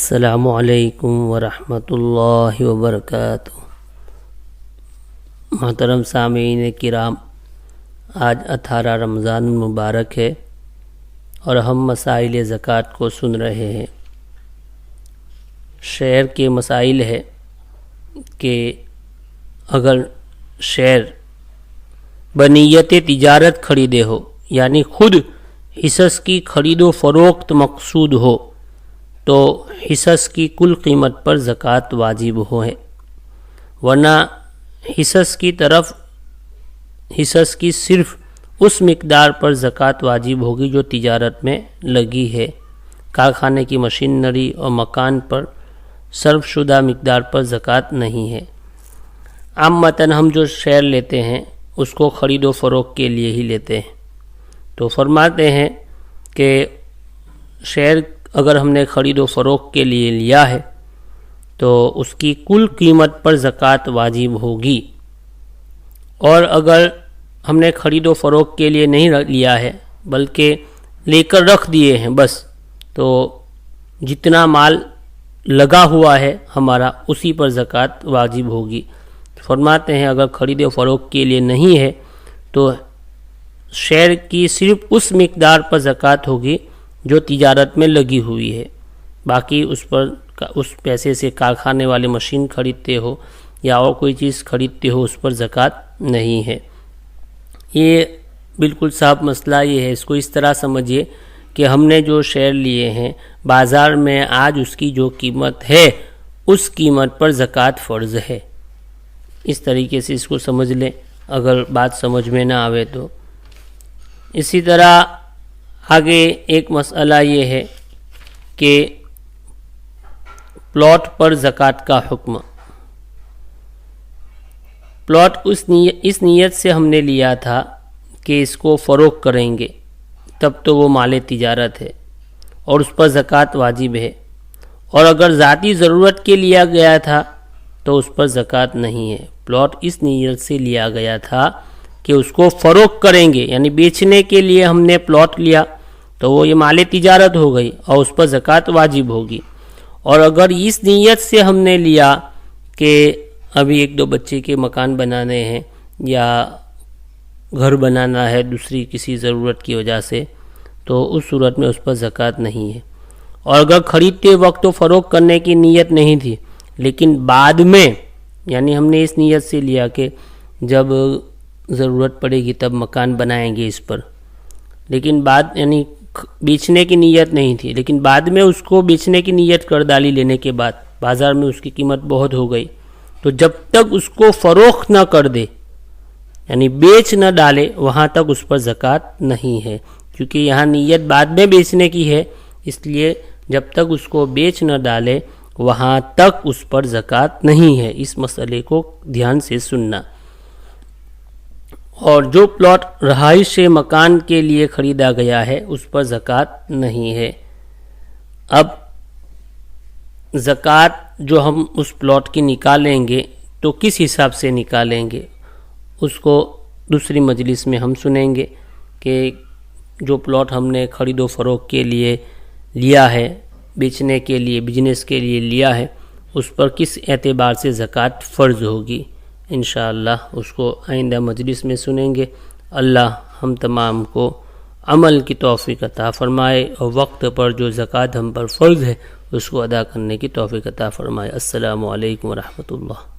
السلام علیکم ورحمۃ اللہ وبرکاتہ۔ محترم سامعین کرام، آج 18 رمضان المبارک ہے اور ہم مسائل زکوٰۃ کو سن رہے ہیں۔ شعر کے مسائل ہے کہ اگر شعر بنیت تجارت خریدے ہو، یعنی خود حصص کی خرید و فروخت مقصود ہو، تو حصص کی کل قیمت پر زکوٰۃ واجب ہے، ورنہ حصص کی صرف اس مقدار پر زکوٰۃ واجب ہوگی جو تجارت میں لگی ہے۔ کارخانے کی مشینری اور مکان پر صرف شدہ مقدار پر زکوٰۃ نہیں ہے۔ عامةً ہم جو شعر لیتے ہیں اس کو خرید و فروخت کے لیے ہی لیتے ہیں، تو فرماتے ہیں کہ شعر اگر ہم نے خرید و فروخت کے لیے لیا ہے تو اس کی کل قیمت پر زکوٰۃ واجب ہوگی، اور اگر ہم نے خرید و فروخت کے لیے نہیں لیا ہے بلکہ لے کر رکھ دیے ہیں بس، تو جتنا مال لگا ہوا ہے ہمارا اسی پر زکوٰۃ واجب ہوگی۔ فرماتے ہیں اگر خرید و فروخت کے لیے نہیں ہے تو شعر کی صرف اس مقدار پر زکوٰۃ ہوگی جو تجارت میں لگی ہوئی ہے، باقی اس پیسے سے کارخانے والے مشین خریدتے ہو یا اور کوئی چیز خریدتے ہو اس پر زکوٰۃ نہیں ہے۔ یہ بالکل صاف مسئلہ یہ ہے، اس کو اس طرح سمجھیے کہ ہم نے جو شعر لیے ہیں بازار میں آج اس کی جو قیمت ہے اس قیمت پر زکوٰۃ فرض ہے، اس طریقے سے اس کو سمجھ لیں اگر بات سمجھ میں نہ آوے تو۔ اسی طرح آگے ایک مسئلہ یہ ہے کہ پلاٹ پر زکوٰۃ کا حکم۔ پلاٹ اس نیت سے ہم نے لیا تھا کہ اس کو فروخت کریں گے، تب تو وہ مال تجارت ہے اور اس پر زکوٰۃ واجب ہے، اور اگر ذاتی ضرورت کے لیا گیا تھا تو اس پر زکوٰۃ نہیں ہے۔ پلاٹ اس نیت سے لیا گیا تھا کہ اس کو فروخت کریں گے، یعنی بیچنے کے لیے ہم نے پلاٹ لیا تو وہ یہ مال تجارت ہو گئی اور اس پر زکوٰۃ واجب ہوگی، اور اگر اس نیت سے ہم نے لیا کہ ابھی ایک دو بچے کے مکان بنانے ہیں یا گھر بنانا ہے دوسری کسی ضرورت کی وجہ سے، تو اس صورت میں اس پر زکوٰۃ نہیں ہے۔ اور اگر خریدتے وقت تو فروخت کرنے کی نیت نہیں تھی، لیکن بعد میں یعنی ہم نے اس نیت سے لیا کہ جب ضرورت پڑے گی تب مکان بنائیں گے اس پر، لیکن بعد یعنی بیچنے کی نیت نہیں تھی، لیکن بعد میں اس کو بیچنے کی نیت کر ڈالی، لینے کے بعد بازار میں اس کی قیمت بہت ہو گئی، تو جب تک اس کو فروخت نہ کر دے یعنی بیچ نہ ڈالے وہاں تک اس پر زکوٰۃ نہیں ہے، کیونکہ یہاں نیت بعد میں بیچنے کی ہے، اس لیے جب تک اس کو بیچ نہ ڈالے وہاں تک اس پر زکوٰۃ نہیں ہے۔ اس مسئلے کو دھیان سے سننا۔ اور جو پلاٹ رہائش مکان کے لیے خریدا گیا ہے اس پر زکوٰۃ نہیں ہے۔ اب زکوٰۃ جو ہم اس پلاٹ کی نکالیں گے تو کس حساب سے نکالیں گے اس کو دوسری مجلس میں ہم سنیں گے کہ جو پلاٹ ہم نے خرید و فروخت کے لیے لیا ہے، بیچنے کے لیے بزنس کے لیے لیا ہے، اس پر کس اعتبار سے زکوٰۃ فرض ہوگی۔ انشاءاللہ اس کو آئندہ مجلس میں سنیں گے۔ اللہ ہم تمام کو عمل کی توفیق عطا فرمائے اور وقت پر جو زکوٰۃ ہم پر فرض ہے اس کو ادا کرنے کی توفیق عطا فرمائے۔ السلام علیکم ورحمۃ اللہ۔